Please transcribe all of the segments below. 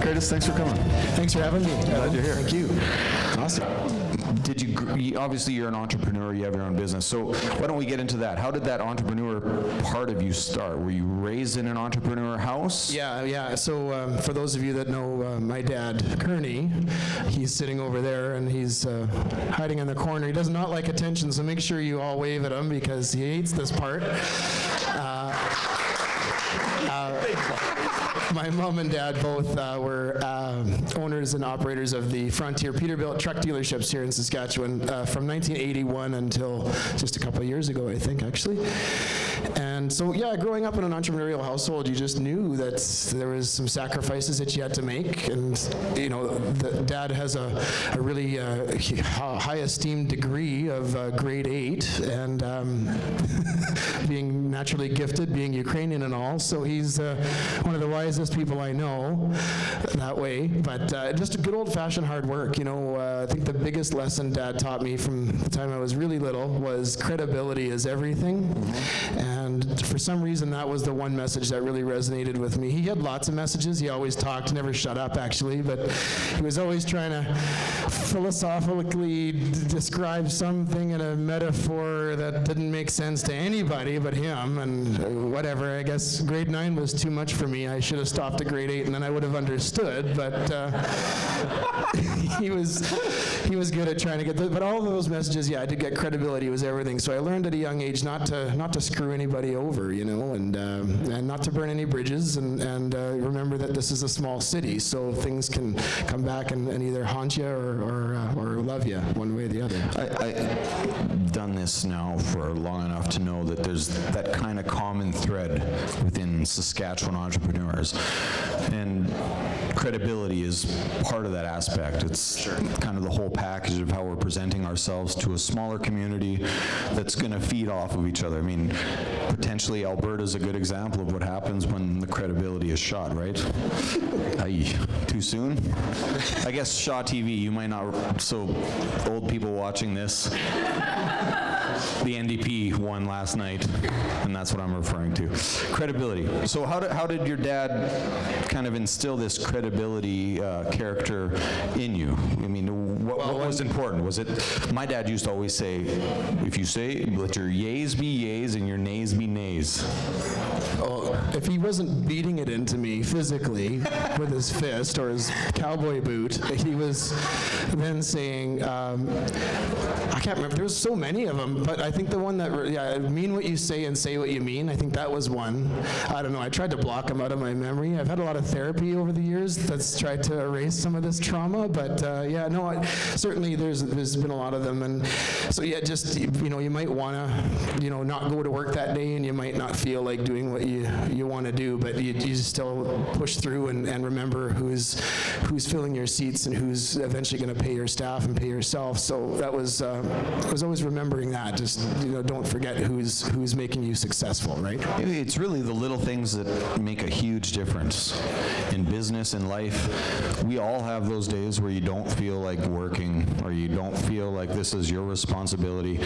Curtis, thanks for coming. Thanks for having me. Glad you're here. Thank you. Awesome. Obviously you're an entrepreneur, you have your own business, so why don't we get into that? How did that entrepreneur part of you start? Were you raised in an entrepreneur house? Yeah. So for those of you that know my dad, Kearney, he's sitting over there and he's hiding in the corner. He does not like attention, so make sure you all wave at him because he hates this part. My mom and dad both were owners and operators of the Frontier Peterbilt truck dealerships here in Saskatchewan from 1981 until just a couple of years ago, I think, actually. And so, yeah, growing up in an entrepreneurial household, you just knew that there was some sacrifices that you had to make. And, you know, Dad has a really high esteemed degree of grade 8 and being naturally gifted, being Ukrainian and all. So he's one of the wisest people I know that way. But just a good old-fashioned hard work. You know, I think the biggest lesson Dad taught me from the time I was really little was credibility is everything. And for some reason, that was the one message that really resonated with me. He had lots of messages. He always talked, never shut up, actually, but he was always trying to philosophically describe something in a metaphor that didn't make sense to anybody but him, and whatever. I guess grade 9 was too much for me. I should have stopped at grade 8, and then I would have understood, but he was good at trying to get but all of those messages, yeah, I did get credibility was everything. So I learned at a young age not to screw anybody over, you know, and not to burn any bridges, and remember that this is a small city, so things can come back and either haunt you or love you, one way or the other. I've done this now for long enough to know that there's that kind of common thread within Saskatchewan entrepreneurs, and credibility is part of that aspect. It's kind of the whole package of how we're presenting ourselves to a smaller community that's going to feed off of each other. I mean, potentially Alberta's a good example of what happens when the credibility is shot, right? Aye, too soon? I guess Shaw TV, you might not, so old people watching this, the NDP won last night, and that's what I'm referring to. Credibility. So how did your dad kind of instill this credibility character in you? I mean, what was important? Was it, my dad used to always say, if you say, let your yays be yays and your nays be nays. Oh, if he wasn't beating it into me physically with his fist or his cowboy boot, he was then saying, I can't remember, there was so many of them, but I think the one that, mean what you say and say what you mean, I think that was one. I don't know, I tried to block them out of my memory. I've had a lot of therapy over the years that's tried to erase some of this trauma, but certainly there's been a lot of them, and so yeah, just, you know, you might want to, you know, not go to work that day, and you might not feel like doing what you want to do, but you still push through and remember who's filling your seats and who's eventually going to pay your staff and pay yourself. So that was I was always remembering that. Just, you know, don't forget who's making you successful, right? It's really the little things that make a huge difference in business and life. We all have those days where you don't feel like working, or you don't feel like this is your responsibility.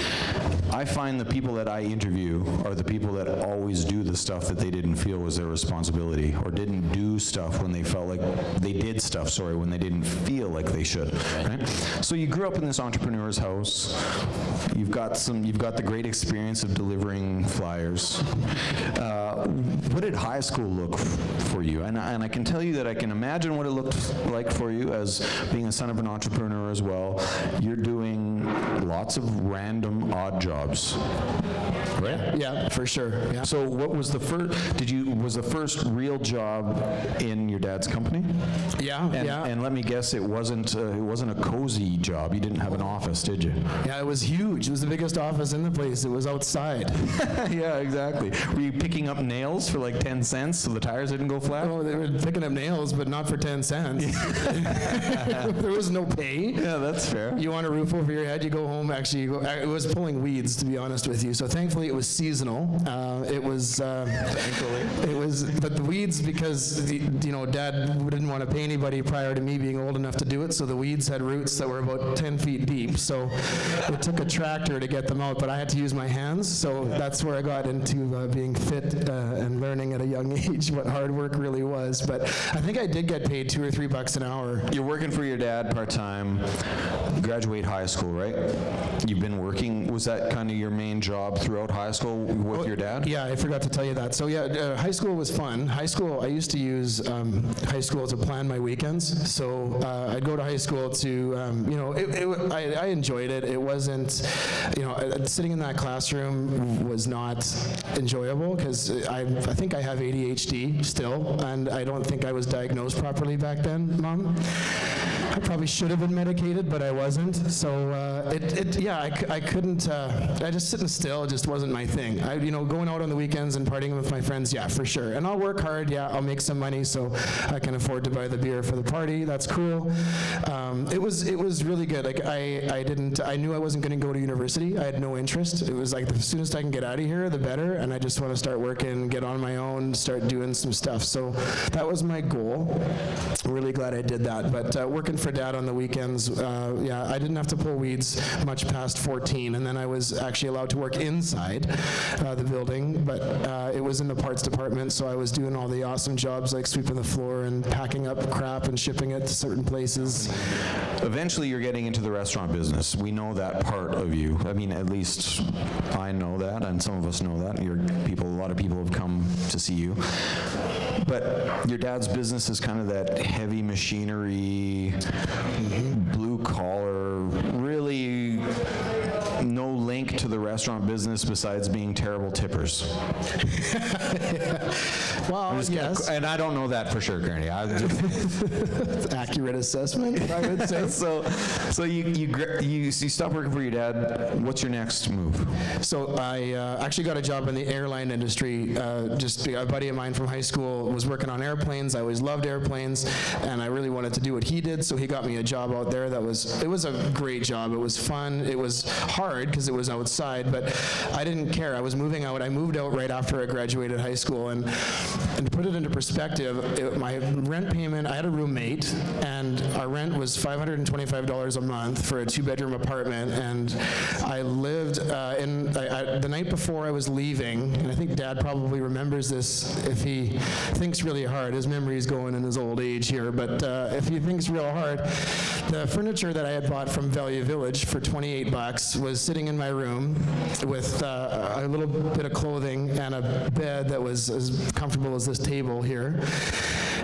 I find the people that I interview are the people that always do the stuff that they didn't feel was their responsibility, or didn't do stuff when they felt like they did stuff, when they didn't feel like they should, right? So you grew up in this entrepreneur's house. You've got the great experience of delivering flyers. What did high school look for you? And I can tell you that I can imagine what it looked like for you as being a son of an entrepreneur as well. You're doing lots of random odd jobs, right? Yeah, for sure. Yeah. So what was the first, was the first real job in your dad's company? Yeah, And let me guess, it wasn't a cozy job. You didn't have an office, did you? Yeah, it was huge. It was the biggest office in the place. It was outside. Yeah, exactly. Were you picking up nails for like 10 cents so the tires didn't go flat? Well, they were picking up nails, but not for 10 cents. There was no pay. Yeah, that's fair. You want a roof over your head, you go home. Actually, it was pulling weeds, to be honest with you. So thankfully, Thankfully, it was seasonal. But the weeds, because Dad didn't want to pay anybody prior to me being old enough to do it, so the weeds had roots that were about 10 feet deep. So it took a tractor to get them out, but I had to use my hands. So that's where I got into being fit and learning at a young age what hard work really was. But I think I did get paid $2 or $3 an hour. You're working for your dad part-time, graduate high school, right? You've been working, was that kind of your main job throughout high school with your dad? Yeah, I forgot to tell you that. So yeah, high school was fun. High school, I used to use high school to plan my weekends. So I'd go to high school to, I enjoyed it. It wasn't, sitting in that classroom was not enjoyable because I think I have ADHD still, and I don't think I was diagnosed properly back then, Mom. I probably should have been medicated, but I wasn't. So I couldn't. Just sitting still just wasn't my thing. Going out on the weekends and partying with my friends, yeah, for sure. And I'll work hard. Yeah, I'll make some money so I can afford to buy the beer for the party. That's cool. It was really good. Like I knew I wasn't going to go to university. I had no interest. It was like the soonest I can get out of here, the better. And I just want to start working, get on my own, start doing some stuff. So that was my goal. I'm really glad I did that. But working for Dad on the weekends, I didn't have to pull weeds much past 14, and then I was actually allowed to work inside the building, but it was in the parts department, so I was doing all the awesome jobs like sweeping the floor and packing up crap and shipping it to certain places. Eventually you're getting into the restaurant business. We know that part of you. I mean, at least I know that, and some of us know that. A lot of people have come to see you. But your dad's business is kind of that heavy machinery, blue collar, really no link to the restaurant business besides being terrible tippers. Well, yes. And I don't know that for sure, Granary. Accurate assessment, I would say. So you stopped working for your dad. What's your next move? So I actually got a job in the airline industry. Just a buddy of mine from high school was working on airplanes. I always loved airplanes, and I really wanted to do what he did, so he got me a job out there. It was a great job. It was fun. It was hard because it was outside, but I didn't care. I was moving out. I moved out right after I graduated high school, and to put it into perspective, my rent payment, I had a roommate, and our rent was $525 a month for a 2-bedroom apartment, and I lived the night before I was leaving, and I think Dad probably remembers this if he thinks really hard. His memory's going in his old age here, but if he thinks real hard, the furniture that I had bought from Value Village for $28 was sitting in my room with a little bit of clothing and a bed that was as comfortable as this table here.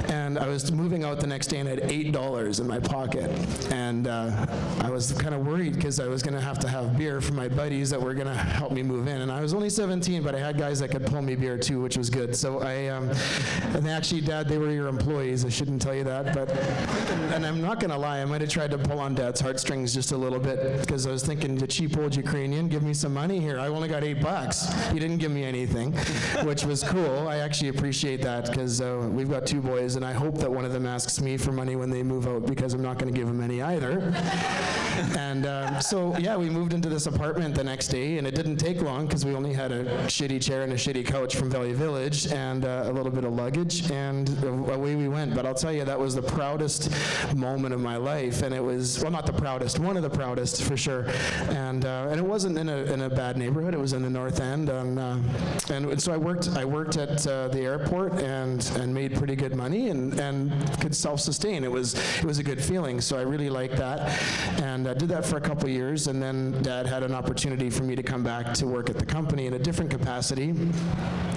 And I was moving out the next day and I had $8 in my pocket. And I was kind of worried because I was going to have beer for my buddies that were going to help me move in. And I was only 17, but I had guys that could pull me beer too, which was good. So and actually, Dad, they were your employees. I shouldn't tell you that. And I'm not going to lie, I might have tried to pull on Dad's heartstrings just a little bit because I was thinking, the cheap old Ukrainian, give me some money here. I only got $8. He didn't give me anything, which was cool. I actually appreciate that because we've got 2 boys, and I hope that one of them asks me for money when they move out because I'm not going to give them any either. And we moved into this apartment the next day, and it didn't take long because we only had a shitty chair and a shitty couch from Value Village and a little bit of luggage, and away we went. But I'll tell you, that was the proudest moment of my life, and it was, well, not the proudest, one of the proudest for sure. And it wasn't in a bad neighborhood. It was in the North End, and so I worked at the airport and made pretty good money and could self-sustain. It was a good feeling, so I really liked that, and I did that for a couple years, and then Dad had an opportunity for me to come back to work at the company in a different capacity.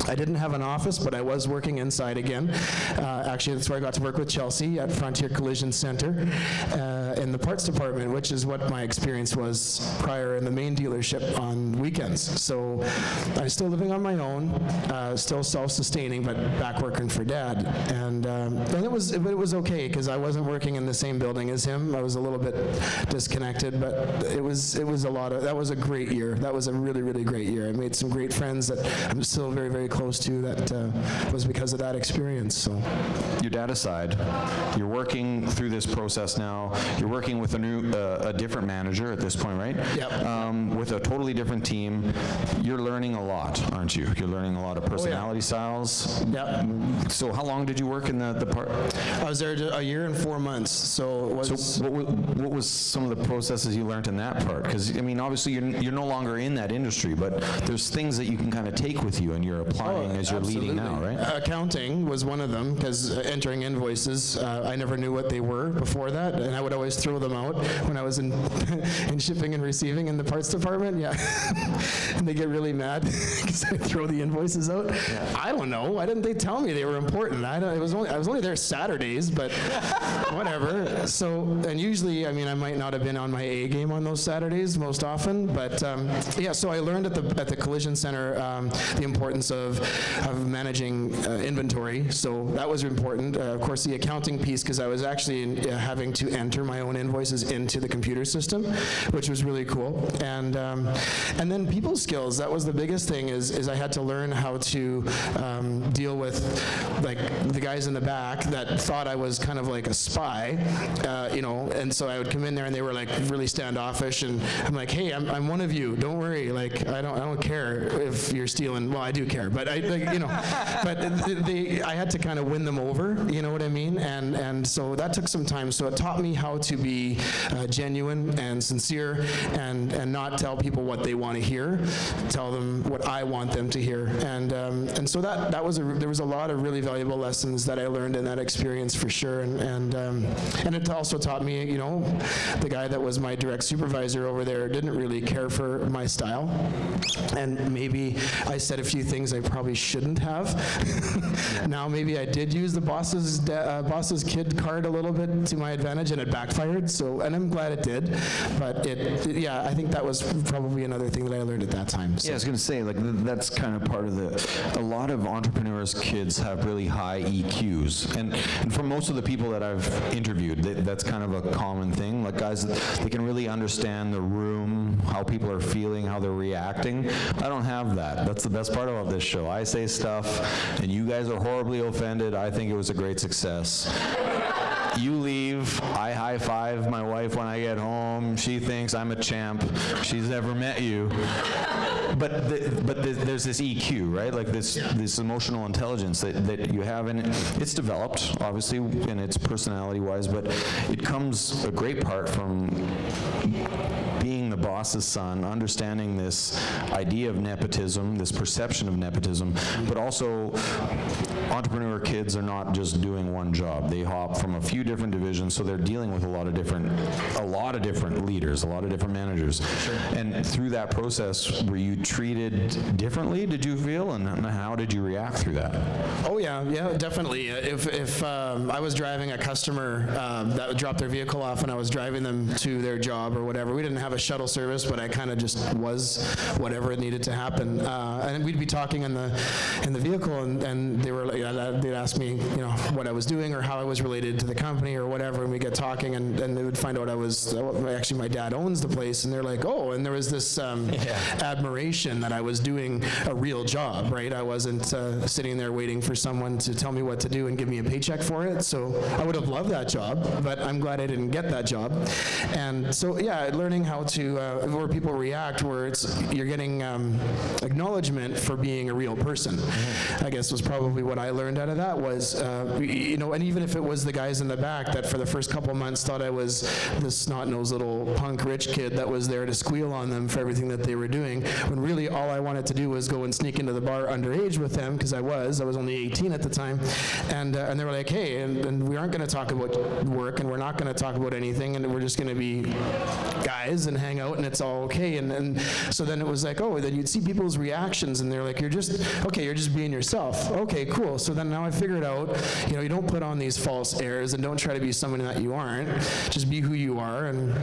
I didn't have an office, but I was working inside again. Actually, that's where I got to work with Chelsea at Frontier Collision Center in the parts department, which is what my experience was prior in the main dealership on weekends. So I was still living on my own, still self-sustaining, but back working for Dad. And it was okay because I wasn't working in the same building as him. I was a little bit disconnected, but it was that was a great year. That was a really, really great year. I made some great friends that I'm still very, very close to. That was because of that experience. So, your dad aside, you're working through this process now. You're working with a different manager at this point, right? Yep. With a totally different team. You're learning a lot, aren't you? You're learning a lot of personality styles. Yeah. So how long did you work in the part? I was there a year and 4 months. So it was. So what was some of the processes you learned in that part? Because I mean, obviously you're no longer in that industry, but there's things that you can kind of take with you and you're applying as you're leading now, right? Accounting was one of them because entering invoices, I never knew what they were before that, and I would always throw them out when I was in in shipping and receiving in the parts department. Yeah, and they get really mad because I throw the invoices out. Yeah. I don't know. Why didn't they tell me they were important? I was only there Saturdays, but whatever. So, and usually, I mean, I might not have been on my A game on those Saturdays most often, but yeah. So I learned at the collision center the importance of managing inventory. So that was important. Of course, the accounting piece, because I was actually having to enter my own invoices into the computer system, which was really cool. And then people skills. That was the biggest thing. Is I had to learn how to deal with like the guys in the back that thought I was kind of like a spy, and so I would come in there and they were like really standoffish, and I'm like, hey, I'm one of you. Don't worry. Like I don't care if you're stealing. Well, I do care, but I had to kind of win them over. You know what I mean? And so that took some time. So it taught me how to be genuine and sincere, and not tell people what they want to hear. Tell them what I want them to hear. And so there was a lot of really valuable lessons that I learned in that experience for sure. And it also taught me, the guy that was my direct supervisor over there didn't really care for my style. And maybe I said a few things I probably shouldn't have. Now maybe I did use the boss's kid card a little bit to my advantage, and it backfired. So, and I'm glad it did. But I think that was probably another thing that I learned at that time. So. Yeah, I was going to say, like, that's kind of part of a lot of entrepreneurs' kids have really high EQs. And for most of the people that I've interviewed, that's kind of a common thing. Like, guys, they can really understand the room, how people are feeling, how they're reacting. I don't have that. That's the best part about this show. I say stuff, and you guys are horribly offended. I think it was a great success. You leave, I high-five my wife when I get home. She thinks I'm a champ. She's never met you. But there's this EQ, right? Like this emotional intelligence that you have, and it's developed, obviously, and it's personality-wise, but it comes a great part from being the boss's son, understanding this idea of nepotism, this perception of nepotism, but also entrepreneur kids are not just doing one job. They hop from a few different divisions, so they're dealing with a lot of different leaders, a lot of different managers. Sure. And through that process, were you treated differently, did you feel, and how did you react through that? Oh yeah, definitely. If I was driving a customer that would drop their vehicle off and I was driving them to their job or whatever, we didn't have a shuttle service, but I kind of just was whatever it needed to happen. And we'd be talking in the vehicle, and they were like, they'd ask me, what I was doing or how I was related to the company or whatever, and we get talking, and they would find out actually my dad owns the place, and they're like, oh, and there was this admiration that I was doing a real job, right? I wasn't sitting there waiting for someone to tell me what to do and give me a paycheck for it. So I would have loved that job, but I'm glad I didn't get that job. And so learning how to where people react, where you're getting acknowledgement for being a real person, I guess was probably what I learned out of that was, and even if it was the guys in the back that for the first couple months thought I was this snot-nosed little punk rich kid that was there to squeal on them for everything that they were doing, when really all I wanted to do was go and sneak into the bar underage with them, because I was only 18 at the time, and they were like, hey, and we aren't going to talk about work, and we're not going to talk about anything, and we're just going to be guys and hang out and it's all okay. And so then it was like, oh, then you'd see people's reactions, and they're like, you're just being yourself. Okay, cool. So then now I figured out, you don't put on these false airs and don't try to be someone that you aren't. Just be who you are. And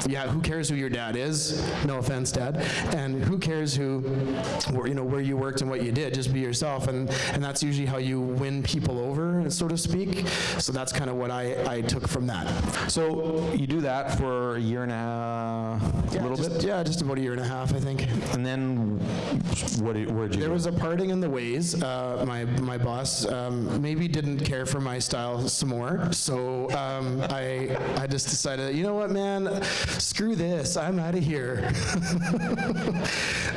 yeah, who cares who your dad is? No offense, Dad. And who cares where you worked and what you did? Just be yourself. And that's usually how you win people over, so to speak. So that's kind of what I took from that. So you do that for a year and a half, Yeah, just about a year and a half, I think. And then where'd you There go? was a parting in the ways. My boss maybe didn't care for my style some more, so I just decided, you know what, man, screw this, I'm out of here.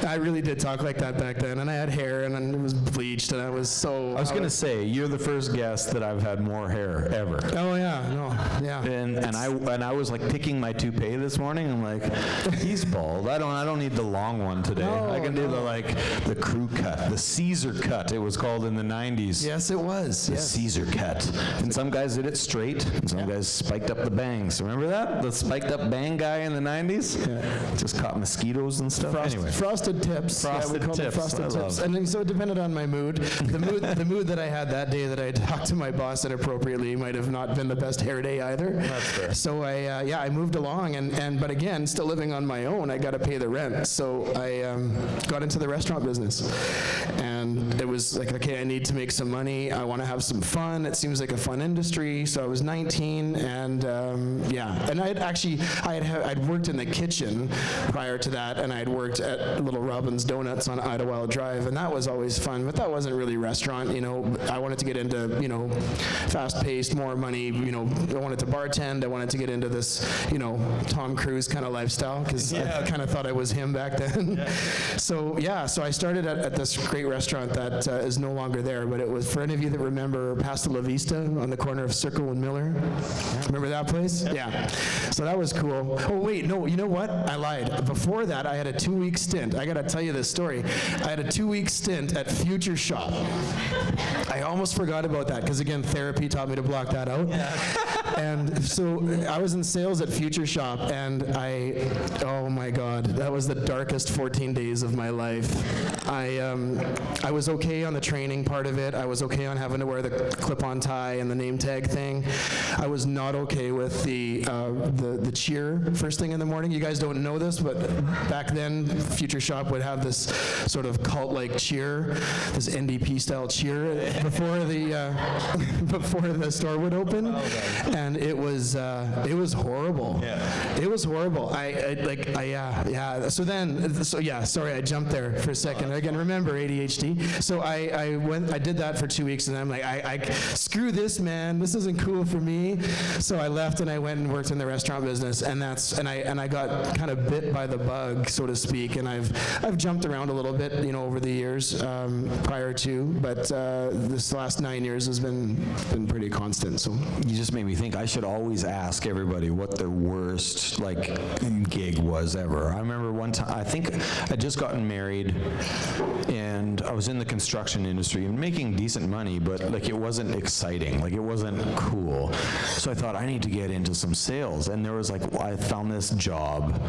I really did talk like that back then, and I had hair, and it was bleached, and I was so... I was going to say, you're the first guest that I've had more hair ever. Oh, yeah, no, yeah. And I was like picking my toupee this morning. I'm like, he's bald. I don't need the long one today. No, I can do the crew cut, the Caesar cut. It was called in the 90s. Yes, it was. The Caesar cut. And some guys did it straight, and some guys spiked up the bangs. Remember that? The spiked up bang guy in the 90s? Yeah. Just caught mosquitoes and stuff. Anyway. Frosted tips. Frosted tips. Frosted tips. And then, so it depended on my mood. The mood that I had that day that I talked to my boss inappropriately might have not been the best hair day either. That's fair. So I moved along, but again, still living on my own, I got to pay the rent. So I got into the restaurant business, and it was like, okay, I need to make some money. I want to have some fun. It seems like a fun industry. So I was 19, and and I'd worked in the kitchen prior to that, and I'd worked at Little Robin's Donuts on Idlewild Drive, and that was always fun. But that wasn't really restaurant. I wanted to get into fast-paced, more money. I wanted to bartend. I wanted to get into this Tom Cruise kind of lifestyle, because I kind of thought I was him back then. Yeah. So I started at this great restaurant that is no longer there, but it was, for any of you that remember, Pasta La Vista on the corner of Circle and Miller. Yeah. Remember that place? Yeah. So that was cool. Oh wait, no, you know what? I lied. Before that, I had a 2-week stint. I got to tell you this story. I had a 2-week stint at Future Shop. I almost forgot about that, because again, therapy taught me to block that out. Yeah. And so I was in sales at Future Shop, and oh my God, that was the darkest 14 days of my life. I was okay on the training part of it. I was okay on having to wear the clip-on tie and the name tag thing. I was not okay with the cheer first thing in the morning. You guys don't know this, but back then, Future Shop would have this sort of cult-like cheer, this NDP-style cheer before the store would open, and it was horrible. Yeah. It was horrible. Sorry, I jumped there for a second. Again, remember ADHD. So I did that for 2 weeks, and I'm like, screw this, man. This isn't cool for me. So I left, and I went and worked in the restaurant business, and I got kind of bit by the bug, so to speak. And I've jumped around a little bit, over the years prior to, but this last 9 years has been pretty constant. So you just made me think I should always ask everybody what their worst gig was ever. I remember one time, I think I'd just gotten married, and I was in the construction industry and making decent money, but it wasn't exciting, it wasn't cool. So I thought, I need to get into some sales, and there was I found this job,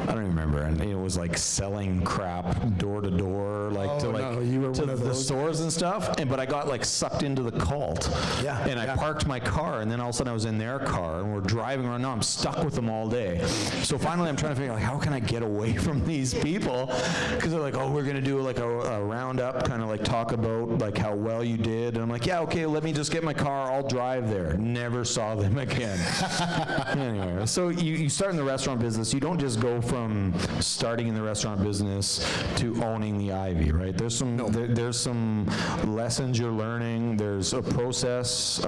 I don't even remember, and it was selling crap door to door, to the stores and stuff. But I got sucked into the cult. Yeah. And I parked my car, and then all of a sudden I was in their car, and we're driving around. Now I'm stuck with them all day. So finally I'm trying to figure out how can I get away from these people? Because they're like, oh, we're gonna do a roundup, kind of talk about how well you did. And I'm like, yeah, okay, let me just get my car. I'll drive there. Never saw them again. Anyway, so you start in the restaurant business. You don't just go from starting in the restaurant business to owning the Ivy, right? There's some lessons you're learning. There's a process.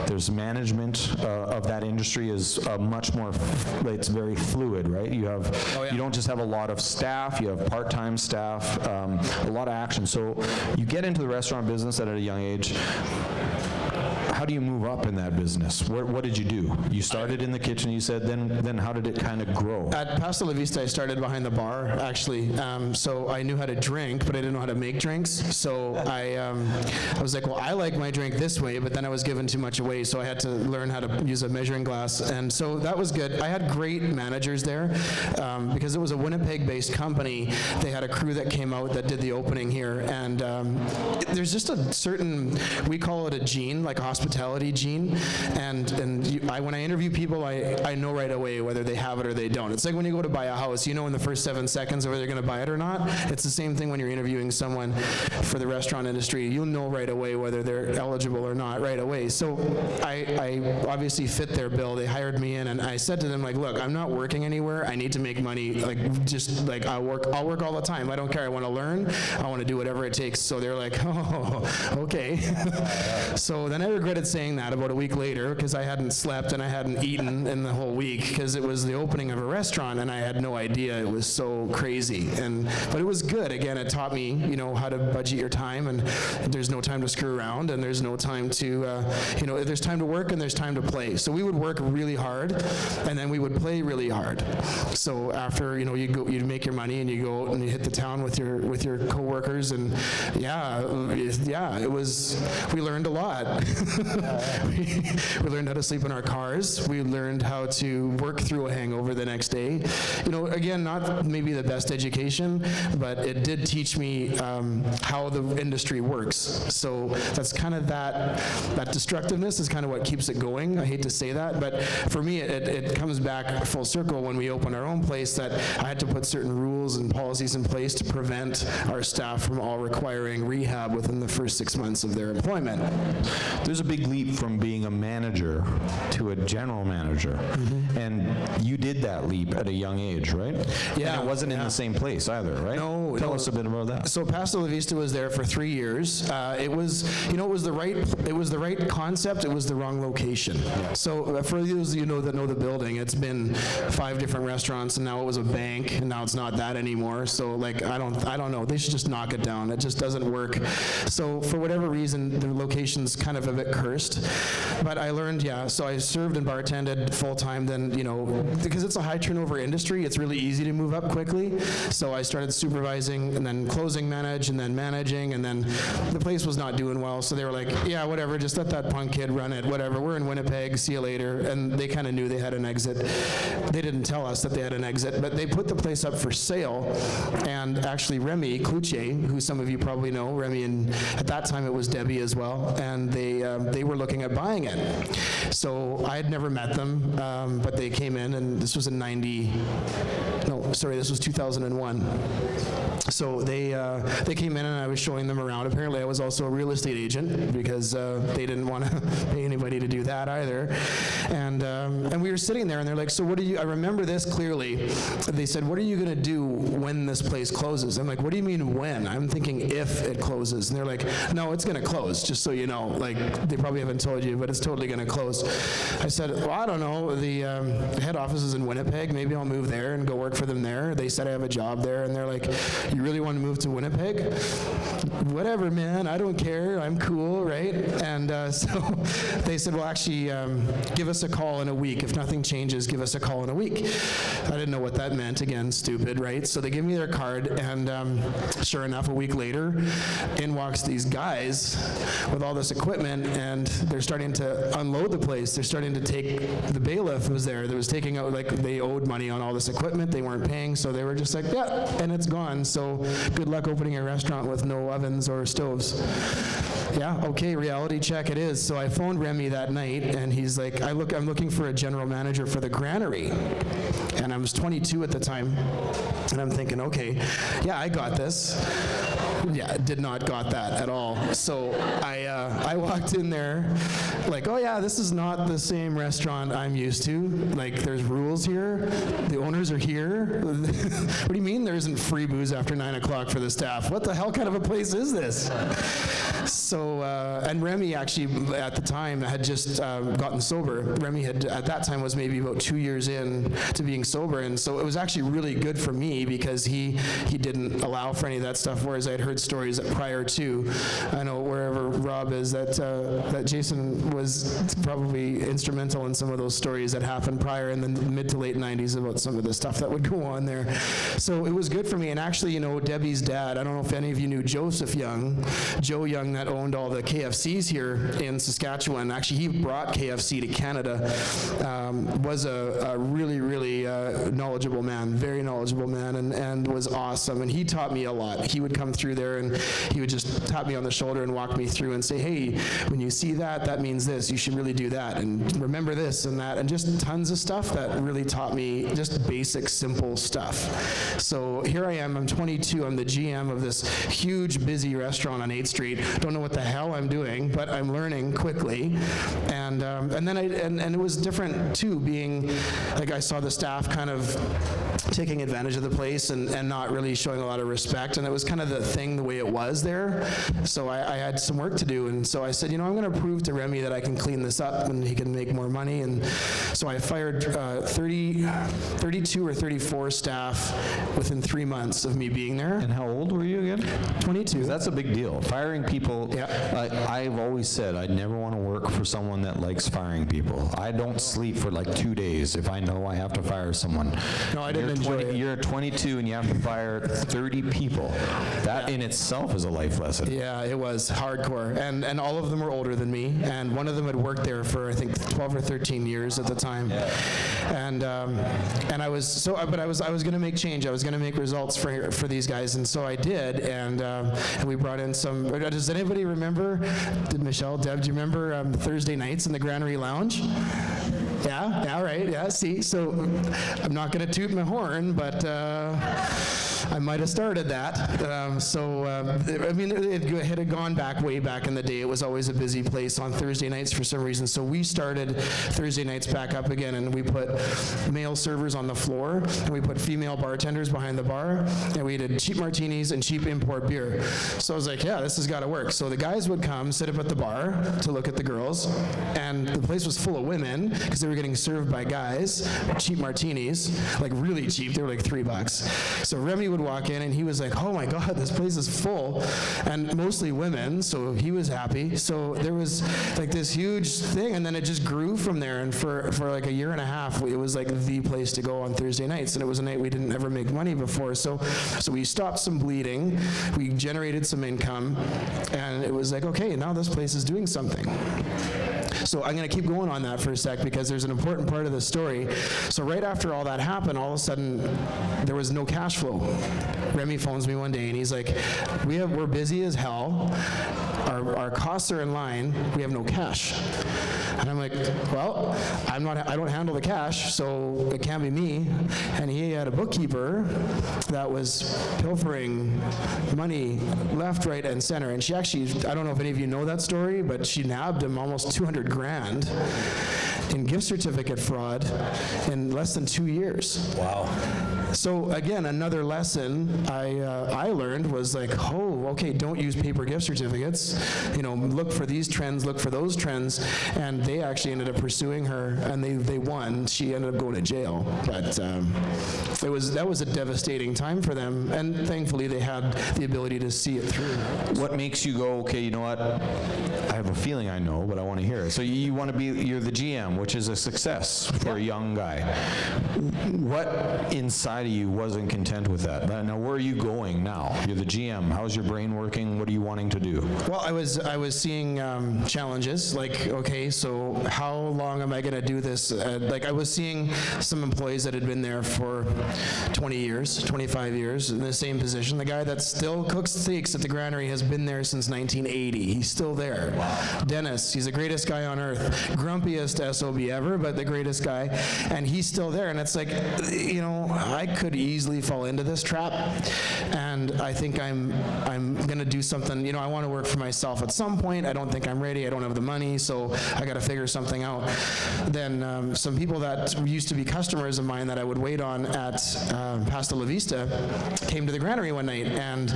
There's management of that industry is much more. It's very fluid, right? You don't just have a lot of staff. You have part-time staff. A lot of action. So you get into the restaurant business at a young age. how do you move up in that business? What did you do? You started in the kitchen, you said, then how did it kind of grow? At Paso La Vista, I started behind the bar, actually. So I knew how to drink, but I didn't know how to make drinks. So I was like, well, I like my drink this way, but then I was giving too much away, so I had to learn how to use a measuring glass. And so that was good. I had great managers there because it was a Winnipeg-based company. They had a crew that came out that did the opening here. And there's just a certain, we call it a gene, like a hospitality gene. And when I interview people, I know right away whether they have it or they don't. It's like when you go to buy a house, you know in the first 7 seconds whether they're going to buy it or not. It's the same thing when you're interviewing someone for the restaurant industry. You'll know right away whether they're eligible or not right away. So I obviously fit their bill. They hired me in, and I said to them, like, look, I'm not working anywhere. I need to make money. Like, just like I'll work all the time. I don't care. I want to learn. I want to do whatever it takes. So they're like, oh, okay. So then I regretted saying that about a week later because I hadn't slept and I hadn't eaten in the whole week because it was the opening of a restaurant and I had no idea. It was so crazy. But it was good. Again, it taught me, how to budget your time, and there's no time to screw around, and there's no time to, there's time to work and there's time to play. So we would work really hard, and then we would play really hard. So after, you make your money and you go out and you hit the town with your coworkers, and it was, we learned a lot. We learned how to sleep in our cars. We learned how to work through a hangover the next day. Again, not maybe the best education, but it did teach me how the industry works. So that's kind of that destructiveness is kind of what keeps it going. I hate to say that, but for me, it comes back full circle when we opened our own place that I had to put certain rules and policies in place to prevent our staff from all requiring rehab within the first 6 months of their employment. There's a big leap from being a manager to a general manager, and you did that leap at a young age, right? Yeah. And it wasn't in the same place either, right? No. Tell us a bit about that. So Paso La Vista was there for 3 years. It was the right concept. It was the wrong location. Yeah. So for those that know the building, it's been 5 different restaurants, and now it was a bank, and now it's not that anymore. So I don't know. They should just knock it down. It just doesn't work. So for whatever reason, the location's kind of a bit cursed. But I learned, so I served and bartended full time. Then because it's a high turnover industry, it's really easy to move up quickly. So I started supervising, and then closing manage, and then managing, and then the place was not doing well. So they were like, yeah, whatever, just let that punk kid run it, whatever. We're in Winnipeg, see you later. And they kind of knew they had an exit. They didn't tell us that they had an exit, but they put the place up for sale. And actually Remy Cloutier, who some of you probably know, Remy, and at that time it was Debbie as well, and they were looking at buying it. So I had never met them, but they came in, and this was in this was 2001. So they came in, and I was showing them around. Apparently I was also a real estate agent because they didn't want to pay anybody to do that either. And we were sitting there, and they're like, so what do you, I remember this clearly. They said, what are you going to do when this place closes? I'm like, what do you mean when? I'm thinking if it closes. And they're like, no, it's going to close, just so you know. Like, they probably haven't told you, but it's totally going to close. I said, well, I don't know. The head office is in Winnipeg. Maybe I'll move there and go work for them there. They said I have a job there, and they're like, you really want to move to Winnipeg? Whatever, man. I don't care. I'm cool, right? And so they said, well, actually, give us a call in a week. If nothing changes, give us a call in a week. I didn't know what that meant. Again, stupid, right? So they give me their card, and sure enough, a week later, in walks these guys with all this equipment, and they're starting to unload the place. They're starting to take, the bailiff was there that was taking out, like, they owed money on all this equipment. They weren't paying, so they were just like, yeah, and it's gone. So good luck opening a restaurant with no ovens or stoves. Yeah, okay, reality check it is. So I phoned Remy that night, and he's like, I'm looking for a general manager for the Granary. And I was 22 at the time, and I'm thinking, okay, yeah, I got this. Yeah, did not got that at all. So I walked in there like, oh yeah, this is not the same restaurant I'm used to. Like, there's rules here. The owners are here. What do you mean there isn't free booze after 9 o'clock for the staff? What the hell kind of a place is this? So, and Remy actually at the time had just gotten sober. Remy had, at that time, was maybe about 2 years in to being sober. And so it was actually really good for me because he didn't allow for any of that stuff, whereas I'd heard heard stories that prior to, I know wherever Rob is, that Jason was probably instrumental in some of those stories that happened prior in the mid to late 90s about some of the stuff that would go on there. So it was good for me. And actually, you know, Debbie's dad, I don't know if any of you knew Joseph Young, Joe Young, that owned all the KFCs here in Saskatchewan. Actually, he brought KFC to Canada, was a really, really knowledgeable man, very knowledgeable man, and was awesome. And he taught me a lot. He would come through there and he would just tap me on the shoulder and walk me through and say, hey, when you see that, that means this. You should really do that. And remember this and that. And just tons of stuff that really taught me just basic, simple stuff. So here I am. I'm 22. I'm the GM of this huge, busy restaurant on 8th Street. Don't know what the hell I'm doing, but I'm learning quickly. And then it was different too, being like I saw the staff kind of taking advantage of the place and not really showing a lot of respect, and it was kind of the thing the way it was there. So I had some work to do, and so I said, you know, I'm going to prove to Remy that I can clean this up and he can make more money. And so I fired 32 or 34 staff within 3 months of me being there. And how old were you again? 22. That's a big deal. Firing people, Yeah. I've always said I'd never want to work for someone that likes firing people. I don't sleep for like 2 days if I know I have to fire someone. No, I didn't enjoy it. You're 22 and you have to fire 30 people. That in itself is a life lesson. Yeah, it was hardcore, and all of them were older than me, and one of them had worked there for I think 12 or 13 years at the time, and I was going to make change. I was going to make results for these guys, and so I did, and we brought in some. Does anybody remember? Did Michelle, Deb, do you remember Thursday nights in the Granary Lounge? Yeah, right, yeah, see, so I'm not going to toot my horn, but I might have started that. I mean, it had gone back way back in the day. It was always a busy place on Thursday nights for some reason, so we started Thursday nights back up again, and we put male servers on the floor, and we put female bartenders behind the bar, and we did cheap martinis and cheap import beer. So I was like, yeah, this has got to work. So the guys would come, sit up at the bar to look at the girls, and the place was full of women, because they were getting served by guys, cheap martinis, like really cheap. They were like $3. So Remy would walk in and he was like, oh my God, this place is full, and mostly women, so he was happy. So there was like this huge thing, and then it just grew from there, and for like a year and a half, it was like the place to go on Thursday nights, and it was a night we didn't ever make money before. So we stopped some bleeding, we generated some income, and it was like, okay, now this place is doing something. So I'm going to keep going on that for a sec because there's an important part of the story. So right after all that happened, all of a sudden, there was no cash flow. Remy phones me one day and he's like, we're busy as hell. Our costs are in line. We have no cash. And I'm like, well, I don't handle the cash, so it can't be me. And he had a bookkeeper that was pilfering money left, right, and center. And she actually, I don't know if any of you know that story, but she nabbed him almost $200,000 in gift certificate fraud in less than 2 years. Wow. So again, another lesson I learned was like, oh, okay, don't use paper gift certificates. You know, look for these trends, look for those trends. And they actually ended up pursuing her, and they won. She ended up going to jail. But that was a devastating time for them, and thankfully they had the ability to see it through. What makes you go, okay, you know what? I have a feeling I know, but I want to hear it. So you're the GM, which is a success for a young guy. What inside of you wasn't content with that? Now, where are you going now? You're the GM. How's your brain working? What are you wanting to do? Well, I was seeing challenges, like, okay, so how long am I going to do this? Like, I was seeing some employees that had been there for 20 years, 25 years in the same position. The guy that still cooks steaks at the Granary has been there since 1980. He's still there. Wow. Dennis, he's the greatest guy on earth. Grumpiest SOB ever, but the greatest guy. And he's still there. And it's like, you know, I could easily fall into this trap. And I think I'm going to do something. You know, I want to work for myself at some point. I don't think I'm ready. I don't have the money, so I got to figure something out. Then some people that used to be customers of mine that I would wait on at Pasta La Vista came to the Granary one night, and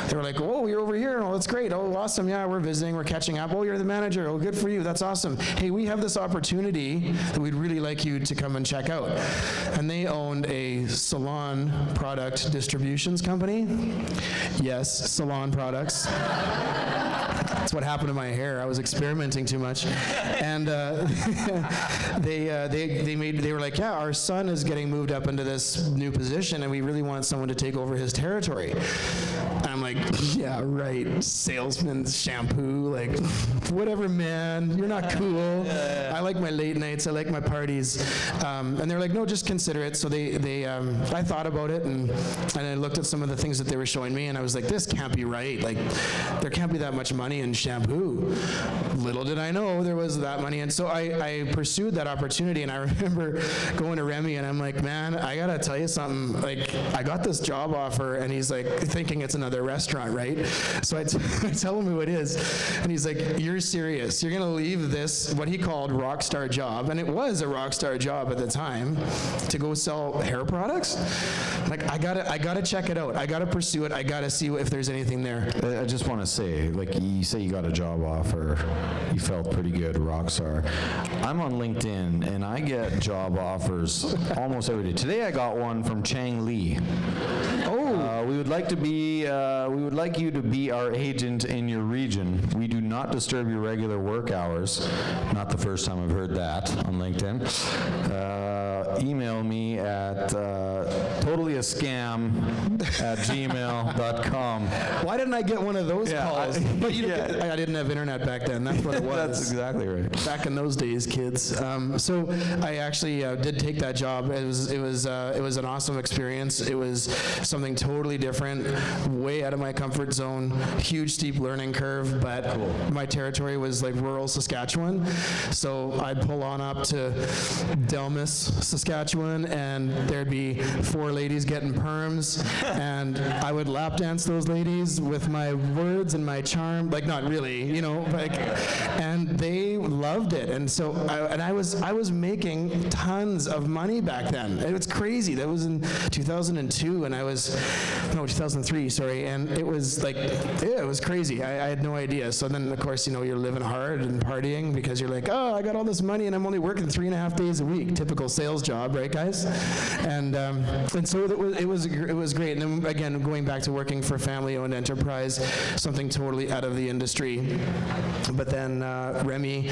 they were like, oh, you're over here. Oh, that's great. Oh, awesome. Yeah, we're visiting. We're catching up. Oh, you're the manager. Oh, good for you. That's awesome. Hey, we have this opportunity that we'd really like you to come and check out. And they owned a salon salon product distributions company. Yes, salon products. That's what happened to my hair. I was experimenting too much. And they were like, yeah, our son is getting moved up into this new position, and we really want someone to take over his territory. And I'm like, yeah, right, salesman, shampoo, like, whatever, man, you're not cool. I like my late nights, I like my parties. And they're like, no, just consider it. So I thought about it, and I looked at some of the things that they were showing me, and I was like, this can't be right. Like, there can't be that much money in shampoo. Little did I know there was that money. And so I pursued that opportunity, and I remember going to Remy, and I'm like, man, I gotta tell you something. Like, I got this job offer, and he's like, thinking it's another restaurant, right? So I tell him who it is, and he's like, you're serious? You're gonna leave this, what he called rock star job, and it was a rock star job at the time, to go sell hair products? Like, I gotta check it out. I gotta pursue it. I gotta see if there's anything there. I just want to say, like, you say you got a job offer, you felt pretty good, rock star. I'm on LinkedIn, and I get job offers almost every day. Today I got one from Chang Lee. We would like you to be our agent in your region. We do not disturb your regular work hours. Not the first time I've heard that on LinkedIn. Email me at totallyascam@gmail.com. Why didn't I get one of those calls? But I didn't have internet back then. That's what it was. That's exactly right. Back in those days, kids. So I actually did take that job. It was an awesome experience. It was something totally different, way out of my comfort zone, huge steep learning curve, but my territory was like rural Saskatchewan. So I'd pull on up to Delmas, Saskatchewan, and there'd be 4 ladies getting perms, and I would lap dance those ladies with my words and my charm, like, not really, you know, like, and they loved it. And so I was making tons of money back then. It was crazy. That was in 2002, and 2003, sorry, and it was like, it was crazy. I had no idea. So then, of course, you know, you're living hard and partying because you're like, oh, I got all this money and I'm only working 3.5 days a week. Typical sales job, right, guys? And so it was great. And then again, going back to working for a family-owned enterprise, something totally out of the industry. But then Remy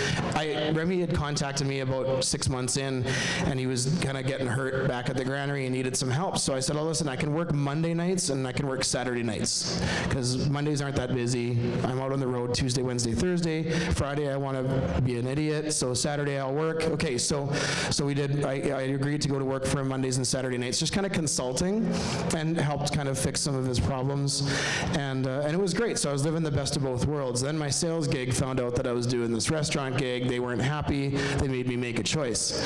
had contacted me about 6 months in, and he was kind of getting hurt back at the Granary and needed some help. So I said, oh, listen, I can work Monday nights and I can work Saturday nights, because Mondays aren't that busy. I'm out on the road Tuesday, Wednesday, Thursday. Friday I want to be an idiot, so Saturday I'll work. Okay, so we did. I agreed to go to work for him Mondays and Saturday nights, just kind of consulting, and helped kind of fix some of his problems, and it was great. So I was living the best of both worlds. Then my sales gig found out that I was doing this restaurant gig. They weren't happy. They made me make a choice.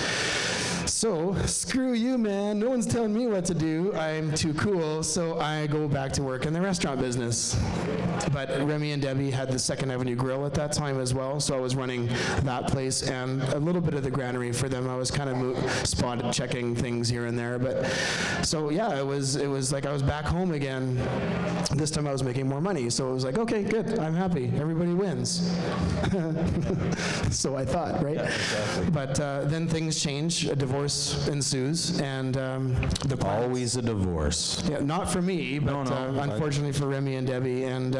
So, screw you, man. No one's telling me what to do. I'm too cool, so I go back to work in the restaurant business. But Remy and Debbie had the 2nd Avenue Grill at that time as well, so I was running that place and a little bit of the Granary for them. I was kind of spot checking things here and there. But so yeah, it was like I was back home again. This time I was making more money, so it was like, okay, good, I'm happy. Everybody wins. So I thought, right? Yeah, exactly. But then things change. A divorce ensues, and always a divorce. Yeah, not for me, but unfortunately for Remy and Debbie, and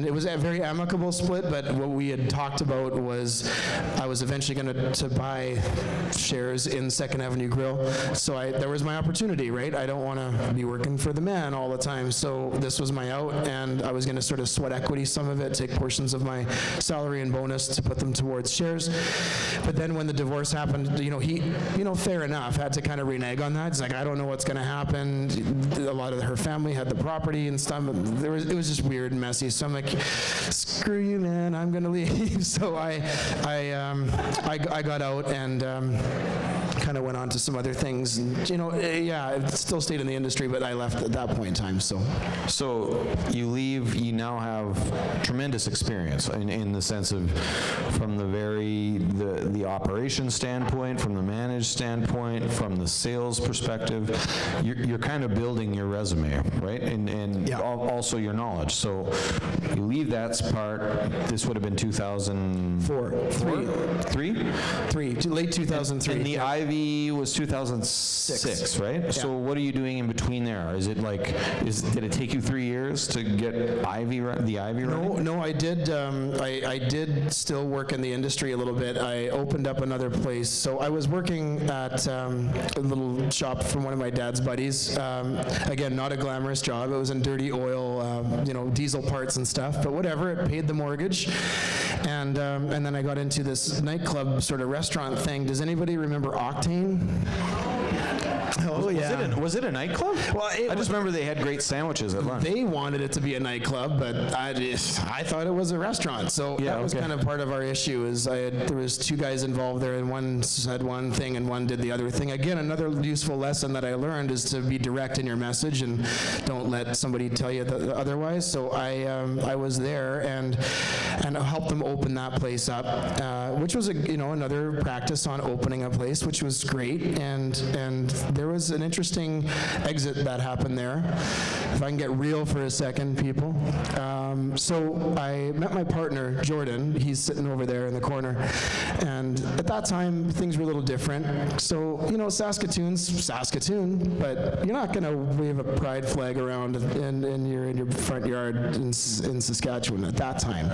it was a very amicable split. But what we had talked about was I was eventually going to buy shares in 2nd Avenue Grill. So there was my opportunity, right? I don't want to be working for the man all the time. So this was my out, and I was going to sort of sweat equity some of it, take portions of my salary and bonus to put them towards shares. But then when the divorce happened, fair enough, had to kind of renege on that. It's like, I don't know what's going to happen. A lot of her family had the property and stuff. It was just weird and messy. So I'm like, screw you, man, I'm going to leave. So I got out and kind of went on to some other things. And, I still stayed in the industry, but I left at that point in time. So you leave, you now have tremendous experience in the sense of from the operations standpoint, from the managed standpoint, from the sales perspective. You're kind of building your resume, right? And also your knowledge. So you leave that part. This would have been 2004. Three? Late 2003. And the Ivy was 2006, right? So what are you doing in between there? Is it like, did it take you 3 years to get the Ivy running? No, I did. I did still work in the industry a little bit. I opened up another place. So I was working at a little shop from one of my dad's buddies. Again, not a glamorous job. It was in dirty oil, diesel parts and stuff. But whatever, it paid the mortgage. And then I got into this nightclub sort of restaurant thing. Does anybody remember Octane? Oh, yeah. Was it a nightclub? Well, I just remember they had great sandwiches at lunch. They wanted it to be a nightclub, but I thought it was a restaurant. So that was kind of part of our issue. There was two guys involved there, and one said one thing and one did the other thing. Again, another useful lesson that I learned is to be direct in your message and don't let somebody tell you otherwise. So I was there and helped them open that place up, which was another practice on opening a place, which was great. And there was an interesting exit that happened there. If I can get real for a second, people. So I met my partner, Jordan. He's sitting over there in the corner. And at that time, things were a little different. So, Saskatoon's Saskatoon, but you're not going to wave a pride flag around in your front yard in Saskatchewan at that time.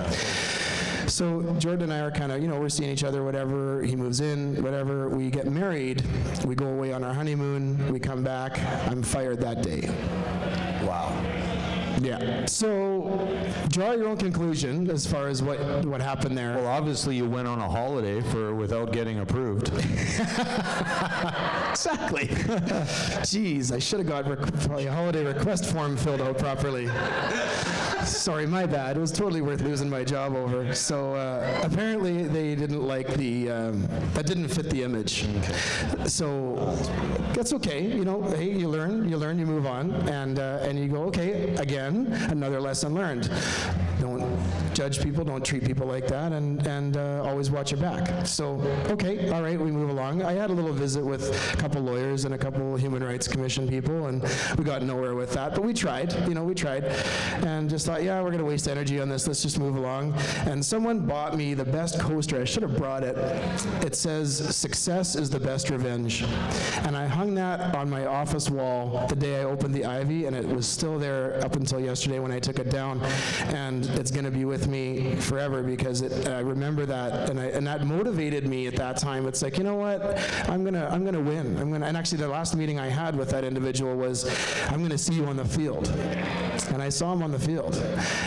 So Jordan and I are kind of, we're seeing each other, whatever. He moves in, whatever. We get married. We go away on our honeymoon. We come back. I'm fired that day. Wow. Yeah. So draw your own conclusion as far as what happened there. Well, obviously you went on a holiday without getting approved. Exactly. Jeez, I should have got probably a holiday request form filled out properly. Sorry, my bad. It was totally worth losing my job over. So apparently they didn't like that didn't fit the image. Okay. So that's okay. Hey, you learn, you move on, and you go, okay, again, another lesson learned. Don't judge people, don't treat people like that, and always watch your back. So, okay, all right, we move along. I had a little visit with a couple lawyers and a couple Human Rights Commission people, and we got nowhere with that, but we tried, and just thought, we're going to waste energy on this, let's just move along. And someone bought me the best coaster. I should have brought it. It says, "Success is the best revenge." And I hung that on my office wall the day I opened the Ivy, and it was still there up until yesterday when I took it down. And it's going to be with me forever because I remember that, and that motivated me at that time. It's like, you know what? I'm gonna win. And actually, the last meeting I had with that individual was, I'm going to see you on the field. And I saw him on the field,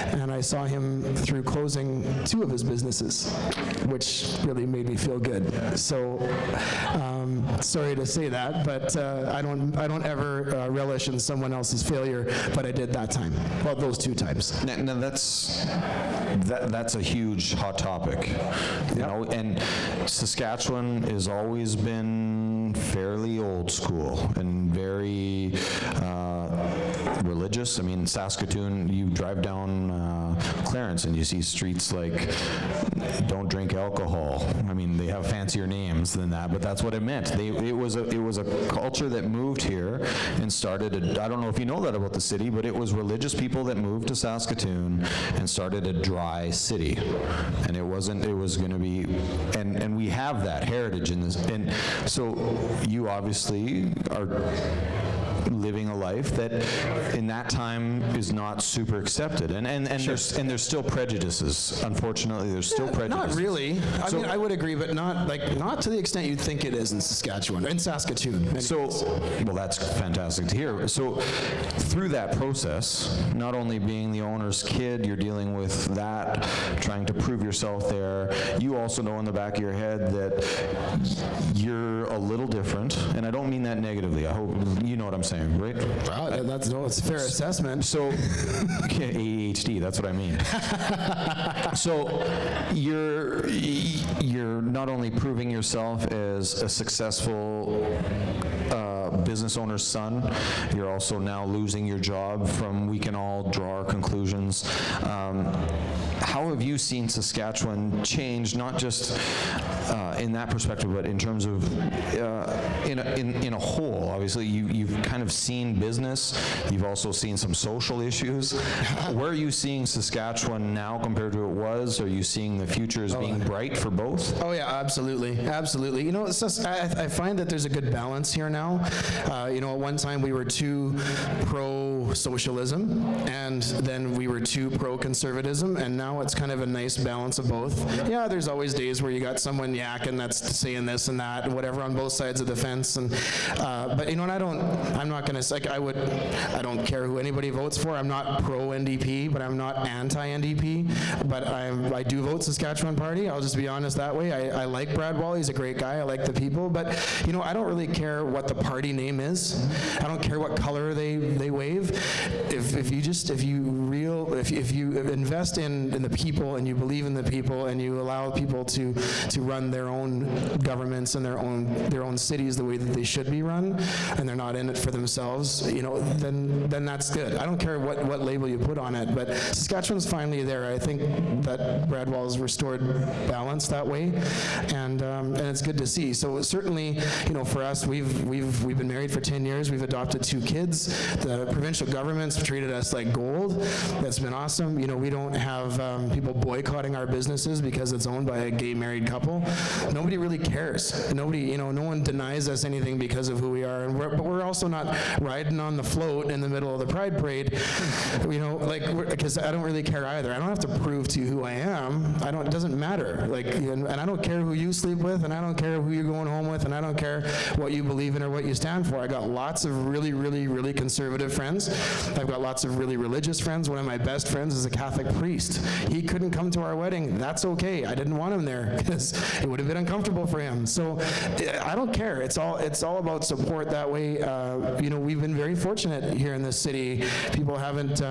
and I saw him through closing 2 of his businesses, which really made me feel good. So, sorry to say that, but I don't ever relish in someone else's failure, but I did that time. Well, those 2 times. Now that's a huge hot topic, and Saskatchewan has always been fairly old school and very religious. I mean, Saskatoon, you drive down Clarence and you see streets like don't drink alcohol. I mean, they have fancier names than that, but that's what it meant. It was a culture that moved here and started I don't know if you know that about the city, but it was religious people that moved to Saskatoon and started a dry city. And it was going to be, and we have that heritage in this. And so you obviously are living a life that in that time is not super accepted, and sure. there's still prejudices. Unfortunately, there's still prejudices. Not really. I mean, I would agree, but not to the extent you'd think it is in Saskatchewan, in Saskatoon. Anyways. So, well, that's fantastic to hear. So, through that process, not only being the owner's kid, you're dealing with that, trying to prove yourself there. You also know in the back of your head that you're a little different, and I don't mean that negatively. I hope you know what I'm saying, right? Wow, it's a fair assessment. So, ADHD, that's what I mean. So, you're not only proving yourself as a successful business owner's son, you're also now losing your job from we can all draw our conclusions. how have you seen Saskatchewan change, not just in that perspective, but in terms of in a whole? Obviously, you've kind of seen business. You've also seen some social issues. Where are you seeing Saskatchewan now compared to what it was? Are you seeing the future as being bright for both? Oh yeah, absolutely, absolutely. You know, it's just, I find that there's a good balance here now. You know, at one time we were too pro-socialism, and then we were too pro-conservatism, and now it's kind of a nice balance of both. Yeah, there's always days where you got someone yakking that's saying this and that and whatever on both sides of the fence, and but you know, and I'm not going to, like, I don't care who anybody votes for. I'm not pro-NDP, but I'm not anti-NDP, but I do vote Saskatchewan Party. I'll just be honest that way. I like Brad Wall. He's a great guy. I like the people, but you know, I don't really care what the party name is. I don't care what color they wave. If you invest in the people, and you believe in the people, and you allow people to run their own governments and their own cities the way that they should be run, and they're not in it for themselves, you know, then that's good. I don't care what label you put on it, but Saskatchewan's finally there. I think that Brad Wall's restored balance that way, and it's good to see. So certainly, you know, for us, we've been married for 10 years. We've adopted 2 kids. The provincial government's treated us like gold. That's been awesome. You know, we don't have people boycotting our businesses because it's owned by a gay married couple. Nobody really cares. Nobody, you know, no one denies us anything because of who we are. And but we're also not riding on the float in the middle of the Pride Parade, you know, like, because I don't really care either. I don't have to prove to you who I am. It doesn't matter. Like, and I don't care who you sleep with, and I don't care who you're going home with, and I don't care what you believe in or what you stand for. I got lots of really, really, really conservative friends. I've got lots of really religious friends. One of my best friends is a Catholic priest. He couldn't come to our wedding. That's okay. I didn't want him there because it would have been uncomfortable for him. So I don't care. It's all about support that way. You know, we've been very fortunate here in this city. People haven't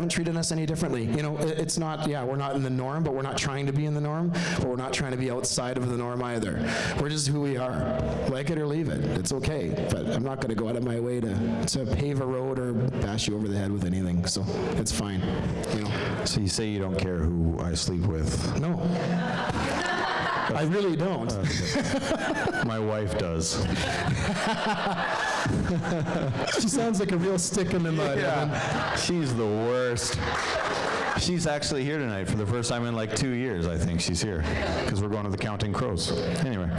treated us any differently. You know, it's not, yeah, we're not in the norm, but we're not trying to be in the norm, but we're not trying to be outside of the norm either. We're just who we are. Like it or leave it. It's okay. But I'm not going to go out of my way to pave a road or bash you over the head with anything. So it's fine. You know. So you say you don't care who I sleep with? No. I really don't. My wife does. She sounds like a real stick in the mud. Yeah. She's the worst. She's actually here tonight for the first time in like 2 years, I think she's here, because we're going to the Counting Crows. Anyway.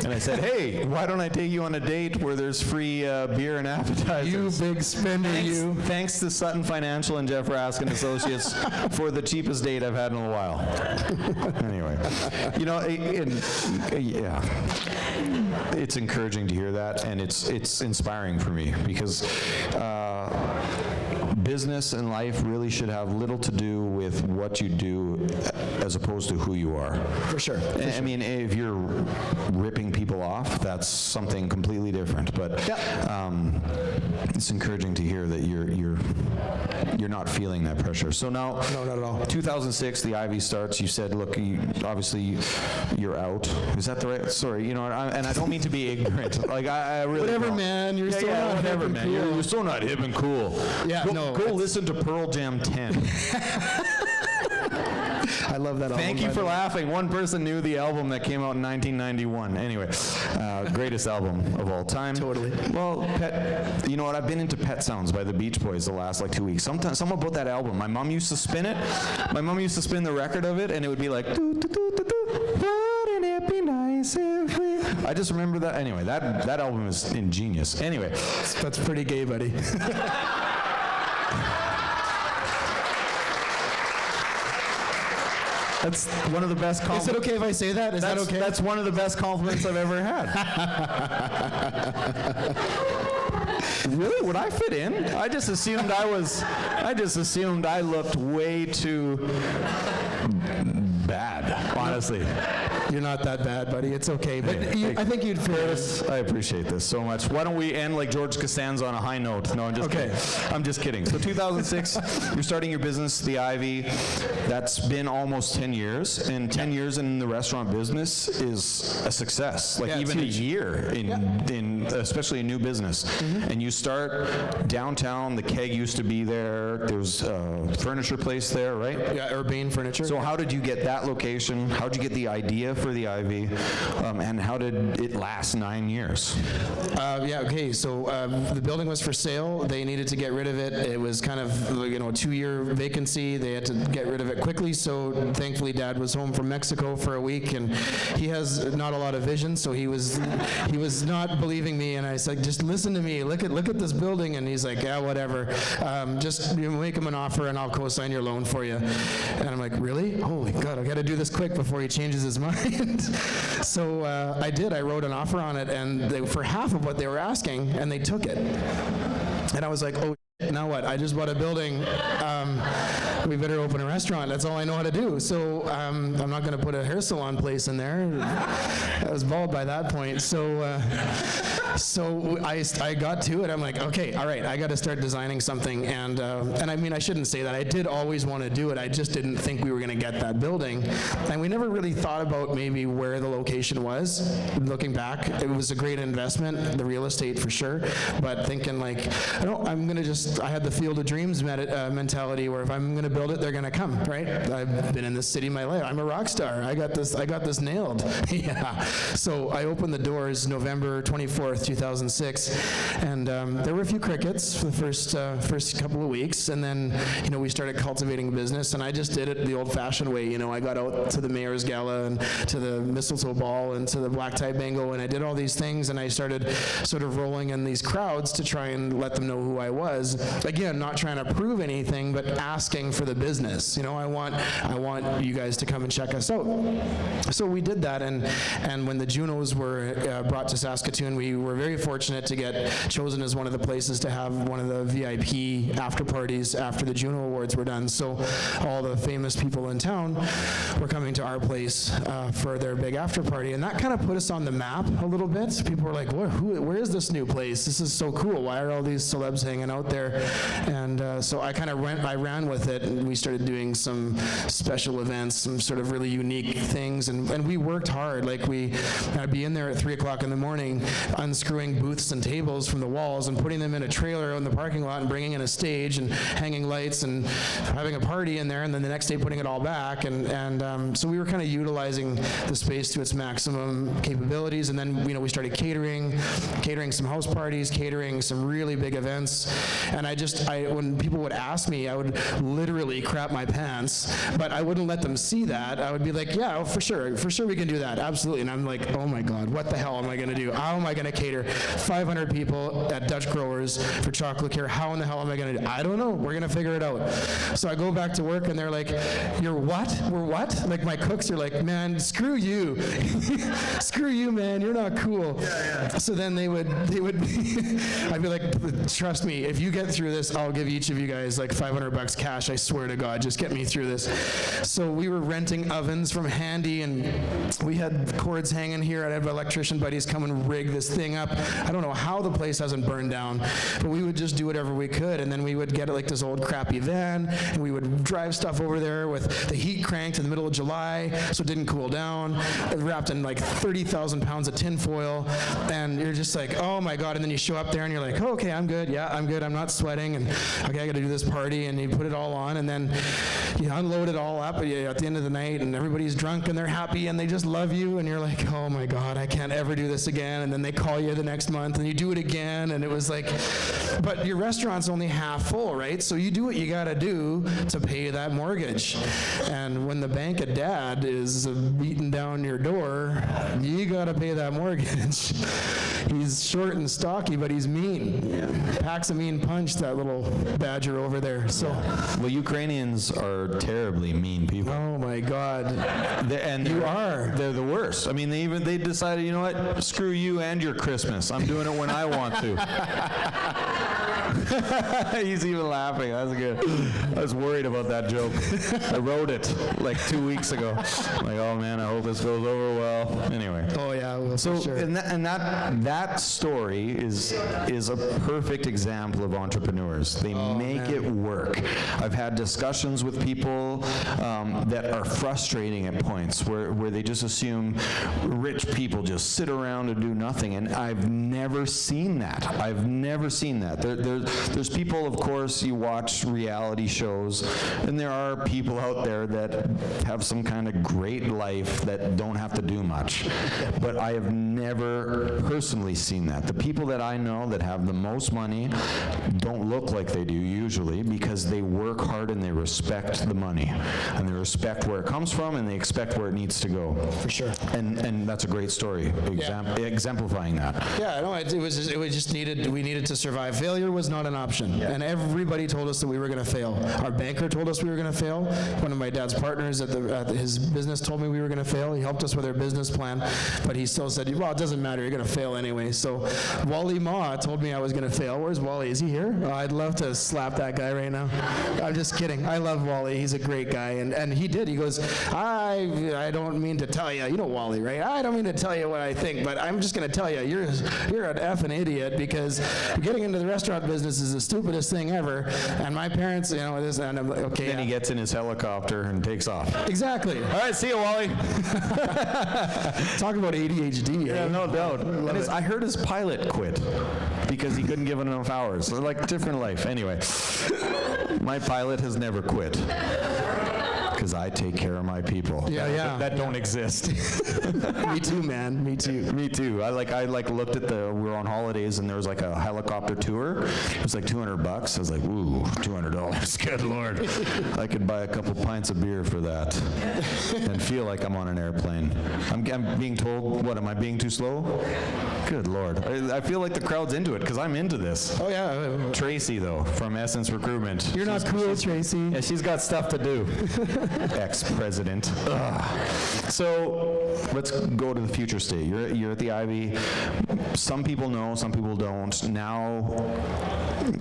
And I said, hey, why don't I take you on a date where there's free beer and appetizers? You big spender, you. Thanks to Sutton Financial and Jeff Raskin Associates for the cheapest date I've had in a while. Anyway, you know, yeah, it's encouraging to hear that, and it's inspiring for me, because business and life really should have little to do with what you do as opposed to who you are. For sure. I mean, if you're ripping people off, that's something completely different. But it's encouraging to hear that you're not feeling that pressure. So now, no, not at all. 2006, the Ivy starts. You said, look, obviously you're out. Is that the right? Sorry, you know, and I don't mean to be ignorant. Like I really whatever, don't. man. You're so not whatever, hip man. and cool. You're so not hip and cool. Yeah, Go listen to Pearl Jam 10. I love that album. Thank you for laughing. One person knew the album that came out in 1991. Anyway, greatest album of all time. Totally. Well, you know what? I've been into Pet Sounds by the Beach Boys the last like 2 weeks. Sometimes, someone bought that album. My mom used to spin it. My mom used to spin the record of it, and it would be like, wouldn't it be nice if we... I just remember that. Anyway, that album is ingenious. Anyway. That's pretty gay, buddy. That's one of the best compliments. Is it okay if I say that? Is that okay? That's one of the best compliments I've ever had. Really? Would I fit in? I just assumed I looked way too bad, honestly. You're not that bad, buddy. It's okay. But I think you'd feel Curtis, I appreciate this so much. Why don't we end like George Costanza on a high note? No, I'm just Okay. kidding. I'm just kidding. So 2006, you're starting your business, the Ivy. That's been almost 10 years, and 10 years in the restaurant business is a success. Like Yeah, it's even a huge. year in especially a new business. And you start downtown. The Keg used to be there. There's a furniture place there, right? Yeah, Urbane Furniture. So how did you get that location? How did you get the idea for the Ivy? And how did it last 9 years? So the building was for sale. They needed to get rid of it. It was kind of, a 2-year vacancy. They had to get rid of it quickly. So thankfully, Dad was home from Mexico for a week, and he has not a lot of vision. So he was not believing me, and I said, just listen to me. Look at this building, and he's like, yeah, whatever. Just make him an offer, and I'll co-sign your loan for you. And I'm like, really? Holy God, I got to do this quick before he changes his mind. So I did. I wrote an offer on it, and for half of what they were asking, and they took it. And I was like, oh, now what? I just bought a building. We better open a restaurant. That's all I know how to do. So I'm not going to put a hair salon place in there. I was bald by that point. So I got to it. I'm like, okay, all right, I got to start designing something. And I mean, I shouldn't say that. I did always want to do it. I just didn't think we were going to get that building. And we never really thought about maybe where the location was. Looking back, it was a great investment, the real estate for sure. But thinking like, I'm going to I had the Field of Dreams mentality where if I'm going to build it, they're going to come, right? I've been in this city my life. I'm a rock star. I got this nailed. Yeah. So I opened the doors November 24th, 2006, and there were a few crickets for the first couple of weeks, and then we started cultivating business, and I just did it the old-fashioned way. I got out to the Mayor's Gala and to the Mistletoe Ball and to the Black Tie Bingo, and I did all these things, and I started sort of rolling in these crowds to try and let them know who I was. Again, not trying to prove anything, but asking for the business. I want you guys to come and check us out. So we did that, and when the Junos were brought to Saskatoon, we were very fortunate to get chosen as one of the places to have one of the VIP after parties after the Juno Awards were done. So all the famous people in town were coming to our place for their big after party, and that kind of put us on the map a little bit. People were like, where is this new place? This is so cool. Why are all these celebs hanging out there? And so I ran with it, and we started doing some special events, some sort of really unique things, and we worked hard. Like I'd be in there at 3 o'clock in the morning, unscrewing booths and tables from the walls and putting them in a trailer in the parking lot and bringing in a stage and hanging lights and having a party in there, and then the next day putting it all back. And so we were kind of utilizing the space to its maximum capabilities, and then we started catering some house parties, catering some really big events. And when people would ask me, I would literally crap my pants, but I wouldn't let them see that. I would be like, yeah, for sure we can do that, absolutely. And I'm like, oh my God, what the hell am I going to do? How am I going to cater 500 people at Dutch Growers for chocolate liqueur? How in the hell am I going to do? I don't know. We're going to figure it out. So I go back to work, and they're like, you're what? We're what? Like my cooks are like, man, screw you. Screw you, man. You're not cool. Yeah. So then they would I'd be like, trust me, if you get through this, I'll give each of you guys like $500 cash. I swear to God, just get me through this. So we were renting ovens from Handy, and we had cords hanging here. I'd have electrician buddies come and rig this thing up. I don't know how the place hasn't burned down, but we would just do whatever we could, and then we would get like this old crappy van, and we would drive stuff over there with the heat cranked in the middle of July so it didn't cool down, wrapped in like 30,000 pounds of tin foil, and you're just like, oh my God. And then you show up there and you're like, oh, okay, I'm good. Yeah, I'm good. I'm not sweating, and okay, I got to do this party, and you put it all on, and then you unload it all up at the end of the night, and everybody's drunk and they're happy and they just love you, and you're like, oh my God, I can't ever do this again. And then they call you the next month and you do it again, and it was like, but your restaurant's only half full, right? So you do what you got to do to pay that mortgage. And when the bank of Dad is beating down your door, you got to pay that mortgage. He's short and stocky, but he's mean. Packs a mean punch, that little badger over there. So, well, you Ukrainians are terribly mean people. Oh my God. They're the worst. I mean, they decided, you know what? Screw you and your Christmas. I'm doing it when I want to. He's even laughing. That's good. I was worried about that joke. I wrote it like 2 weeks ago. Like, oh man, I hope this goes over well. Anyway. Oh yeah, well, So, for sure. and that story is a perfect example of entrepreneurs. They make it work. I've had discussions with people that are frustrating at points where they just assume rich people just sit around and do nothing, and I've never seen that. I've never seen that. There's people, of course, you watch reality shows, and there are people out there that have some kind of great life that don't have to do much. But I have never personally seen that. The people that I know that have the most money don't look like they do usually, because they work hard and they respect the money. And they respect where it comes from, and they expect where it needs to go. For sure. And that's a great story, exemplifying that. Yeah, no, we needed to survive. Failure was not an option. And everybody told us that we were going to fail. Our banker told us we were going to fail. One of my dad's partners at his business told me we were going to fail. He helped us with our business plan, but he still said, well, it doesn't matter, you're going to fail anyway. So Wally Ma told me I was going to fail. Where's Wally? Is he here? Oh, I'd love to slap that guy right now. I'm just kidding. I love Wally. He's a great guy. And he did. He goes, I don't mean to tell you. You know Wally, right? I don't mean to tell you what I think, but I'm just going to tell you, you're an effing idiot, because getting into the restaurant business is the stupidest thing ever. And my parents, and I'm like, okay. Then he gets in his helicopter and takes off. Exactly. All right, see you, Wally. Talk about ADHD. Yeah, no doubt. And I heard his pilot quit because he couldn't give it enough hours. So, like, different life. Anyway, my pilot has never quit because I take care of my people. That don't exist. Me too, man. Me too. Me too. I looked at we were on holidays and there was like a helicopter tour. It was like $200. I was like, ooh, $200. Good Lord. I could buy a couple pints of beer for that and feel like I'm on an airplane. I'm being told, what, am I being too slow? Good Lord. I feel like the crowd's into it because I'm into this. Oh, yeah. Tracy, though, from Essence Recruitment. You're not cool, Tracy. Yeah, she's got stuff to do. Ex-president. So let's go to the future state. You're at the Ivy. Some people know, some people don't. Now,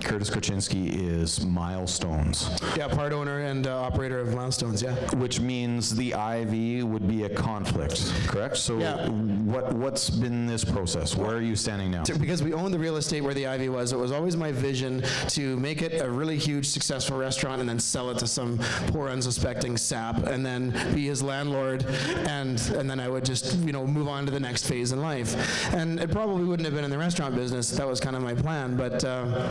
Curtis Korchinski is Milestones. Yeah, part owner and operator of Milestones, yeah. Which means the Ivy would be a conflict, correct? So what's been this process? Where are you standing now? Because we owned the real estate where the Ivy was, it was always my vision to make it a really huge, successful restaurant and then sell it to some poor, unsuspecting sap, and then be his landlord, and then I would just, move on to the next phase in life. And it probably wouldn't have been in the restaurant business. That was kind of my plan, but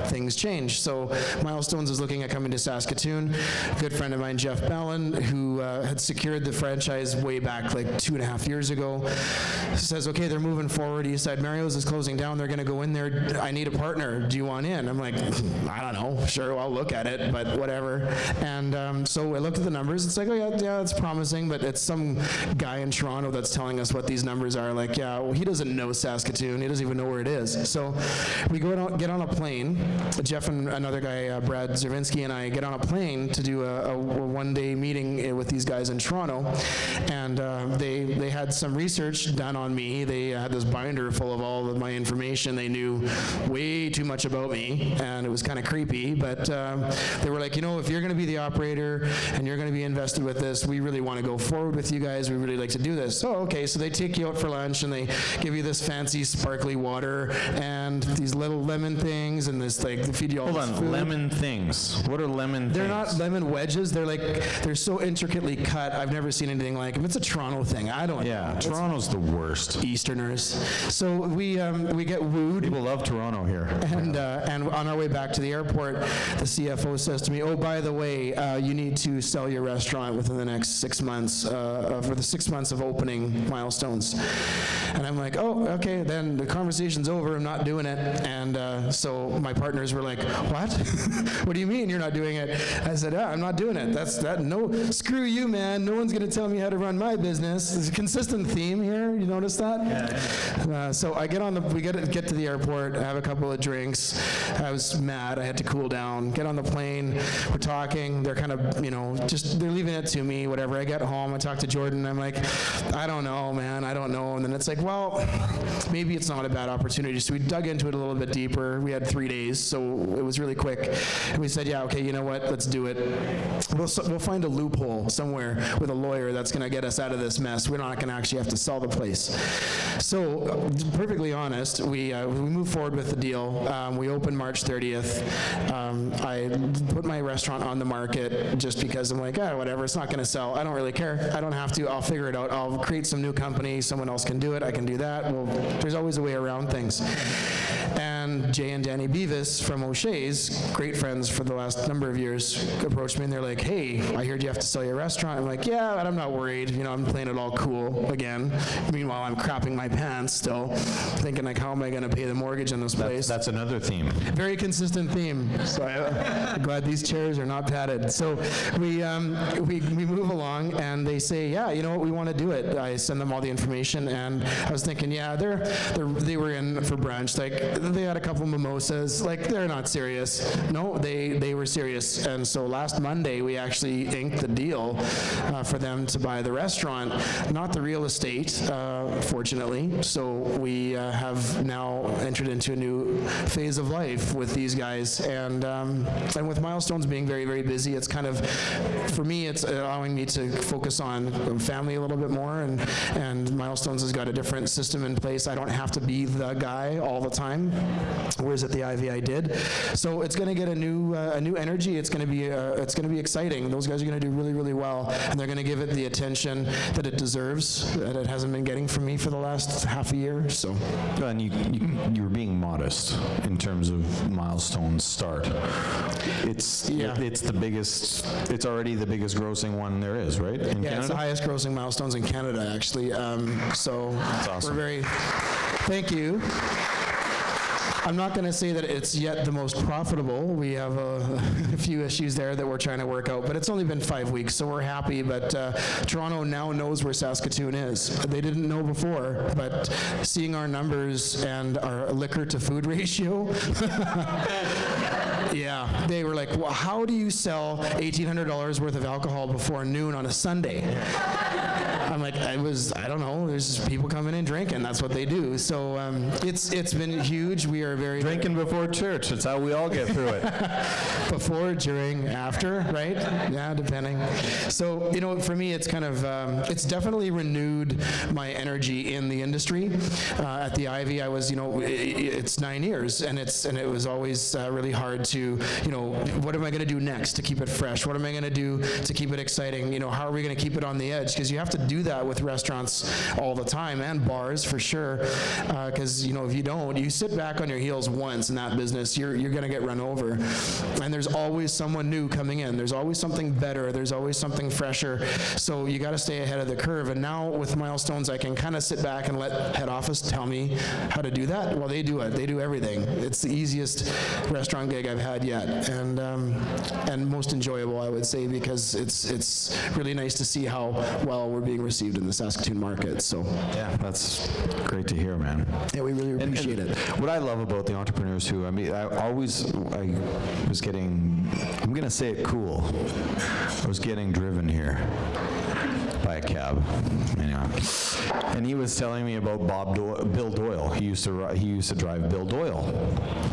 things changed. So Milestones is looking at coming to Saskatoon. A good friend of mine, Jeff Ballin, who had secured the franchise way back like 2.5 years ago, says, okay, they're moving forward. Eastside Mario's is closing down. They're going to go in there. I need a partner. Do you want in? I'm like, I don't know. Sure, I'll look at it, but whatever. And so I looked at the numbers. It's like, oh yeah, it's promising, but it's some guy in Toronto that's telling us what these numbers are. Like, yeah, well, he doesn't know Saskatoon. He doesn't even know where it is. So we get on a plane. Jeff and another guy, Brad Zervinsky, and I get on a plane to do a one-day meeting with these guys in Toronto. And they had some research done on me. They had this binder full of all of my information. They knew way too much about me, and it was kind of creepy. But they were like, if you're going to be the operator and you're going to be invested with this, we really want to go forward with you guys. We really like to do this. Oh, okay. So they take you out for lunch and they give you this fancy sparkly water and these little lemon things and this, like, they feed you all Hold this on, food. lemon things. What are lemon things? They're not lemon wedges. They're so intricately cut. I've never seen anything like them. It's a Toronto thing. I don't know. Yeah, Toronto's the worst. Easterners. So we get wooed. People love Toronto here. And on our way back to the airport, the CFO says to me, oh, by the way, you need to sell your restaurant within the next 6 months, for the 6 months of opening Milestones. And I'm like, oh, okay, then the conversation's over. I'm not doing it. And so my partners were like, what? What do you mean you're not doing it? I said, I'm not doing it. No, screw you, man. No one's going to tell me how to run my business. There's a consistent theme here. You notice that? Yeah. So I we get to the airport, I have a couple of drinks. I was mad. I had to cool down. Get on the plane. We're talking. They're kind of, they're leaving it to me, whatever. I get home. I talk to Jordan. I'm like, I don't know, man. I don't know. And then it's like, well, maybe it's not a bad opportunity. So we dug into it a little bit deeper. We had 3 days, so it was really quick. And we said, yeah, okay, you know what? Let's do it. We'll find a loophole somewhere with a lawyer that's going to get us out of this mess. We're not going to actually have to sell the place. So, perfectly honest, we moved forward with the deal. We opened March 30th. I put my restaurant on the market just because I'm like, whatever, it's not going to sell. I don't really care. I don't have to. I'll figure it out. I'll create some new company. Someone else can do it. I can do that. Well, there's always a way around things. And Jay and Danny Beavis from O'Shea's, great friends for the last number of years, approached me and they're like, hey, I heard you have to sell your restaurant. I'm like, yeah, but I'm not worried. I'm playing it all cool again. Meanwhile, I'm crapping my pants still, thinking like, how am I going to pay the mortgage on this place? That's another theme. Very consistent theme. So I'm glad these chairs are not padded. So we move along and they say, yeah, you know what, we want to do it. I send them all the information and I was thinking, yeah, they were in for brunch. Like, they had a couple mimosas. Like, they're not serious. No, they were serious. And so last Monday, we actually inked the deal for them to buy the restaurant, not the real estate, fortunately. So we have now entered into a new phase of life with these guys. And with Milestones being very, very busy, it's kind of, for me, it's allowing me to focus on family a little bit more. And Milestones has got a different system in place. I don't have to be the guy all the time, whereas at the Ivy I did. So it's going to get a new energy. It's going to be exciting. Those guys are going to do really, really well, and they're going to give it the attention that it deserves, that it hasn't been getting from me for the last half a year. So, and you were being modest in terms of Milestone's start. It's the biggest. It's already the biggest grossing one there is, right? In Canada? It's the highest grossing Milestones in Canada, actually. So that's awesome. We're very. Thank you. I'm not going to say that it's yet the most profitable. We have a few issues there that we're trying to work out, but it's only been 5 weeks, so we're happy. But Toronto now knows where Saskatoon is. They didn't know before, but seeing our numbers and our liquor to food ratio, yeah, they were like, well, how do you sell $1,800 worth of alcohol before noon on a Sunday? I'm like, I don't know, there's just people coming in drinking. That's what they do. So it's been huge. We are very... Drinking before church. That's how we all get through it. Before, during, after, right? Yeah, depending. So, for me, it's kind of, it's definitely renewed my energy in the industry. At the Ivy, I was, it's 9 years, and it was always really hard to, what am I going to do next to keep it fresh? What am I going to do to keep it exciting? How are we going to keep it on the edge? Because you have to do that with restaurants all the time, and bars for sure, because if you don't, you sit back on your heels once in that business, you're going to get run over. And there's always someone new coming in. There's always something better. There's always something fresher. So you got to stay ahead of the curve. And now with Milestones, I can kind of sit back and let head office tell me how to do that. Well, they do it. They do everything. It's the easiest restaurant gig I've had yet, and most enjoyable, I would say, because it's really nice to see how well we're being received in the Saskatoon market. So yeah, that's great to hear, man. Yeah, we really appreciate it. What I love about the entrepreneurs who, I was getting, I'm going to say it cool, I was getting driven here by a cab. Anyway, and he was telling me about Bill Doyle. He used to drive Bill Doyle,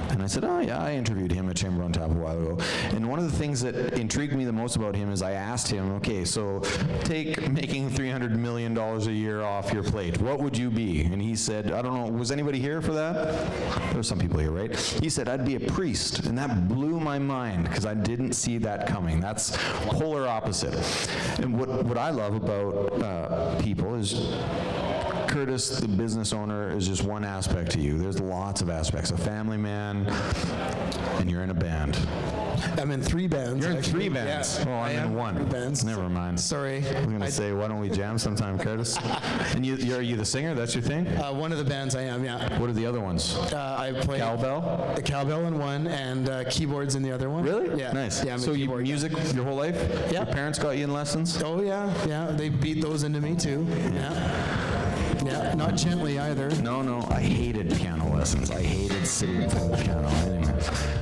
and I said, oh yeah, I interviewed him at Chamber on Tap a while ago. And one of the things that intrigued me the most about him is I asked him, okay, so take making $300 million a year off your plate, what would you be? And he said, I don't know, was anybody here for that? There's some people here, right? He said, I'd be a priest, and that blew my mind because I didn't see that coming. That's polar opposite. And what I love about people is Curtis, the business owner, is just one aspect to you. There's lots of aspects. A family man, and you're in a band. I'm in 3 bands. You're in actually. 3 bands. Yeah, Oh, I'm in 1. 3 bands. Never mind. Sorry. I was going to say, why don't we jam sometime, Curtis? And are you the singer? That's your thing? One of the bands I am, yeah. What are the other ones? I play Cowbell? the cowbell in one and keyboards in the other one. Really? Yeah. Nice. Yeah, I'm a so you keyboard guy. music your whole life? Yeah. Your parents got you in lessons? Oh, yeah. They beat those into me, too. Yeah, not gently either. No. I hated piano lessons. I hated sitting in front of the piano. Anyways.